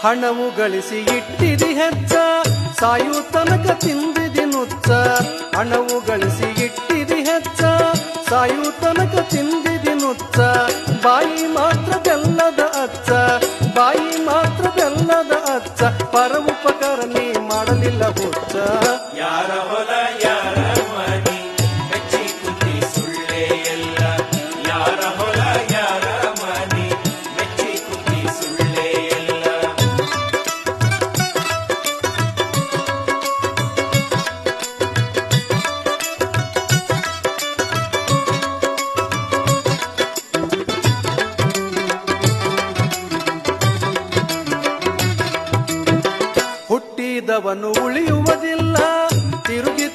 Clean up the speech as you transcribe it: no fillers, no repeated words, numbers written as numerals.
ಹಣವು ಗಳಿಸಿ ಇಟ್ಟಿದಿ ಹೆಚ್ಚ ಸಾಯು ತನಕ ತಿಂದಿದಿ ನುಚ್ಚ. ಹಣವು ಗಳಿಸಿ ಇಟ್ಟಿದಿ ಹೆಚ್ಚ ಸಾಯು ತನಕ ತಿಂದಿದಿ ನುಚ್ಚ. ಬಾಯಿ ಮಾತ್ರ ಬೆಲ್ಲದ ಅಚ್ಚ, ಬಾಯಿ ಮಾತ್ರ ಬೆಲ್ಲದ ಅಚ್ಚ. ಪರ ಉಪಕಾರ ನೀ ಮಾಡಲಿಲ್ಲ ಹುಚ್ಚ. ಯಾರ ಹೊಲ ಯಾರ ಮನಿ ಮೆಚ್ಚಿ ಕುಂತಿ ಸುಳ್ಳೇ ಎಲ್ಲ. ಯಾರ ಹೊಲ ಯಾರ ಮನಿ ಮೆಚ್ಚಿ ಕುಂತಿ ಸುಳ್ಳೇ ಎಲ್ಲ. ಹುಟ್ಟಿದವನು ಉಳಿಯುವುದಿಲ್ಲ, ತಿರುಗಿ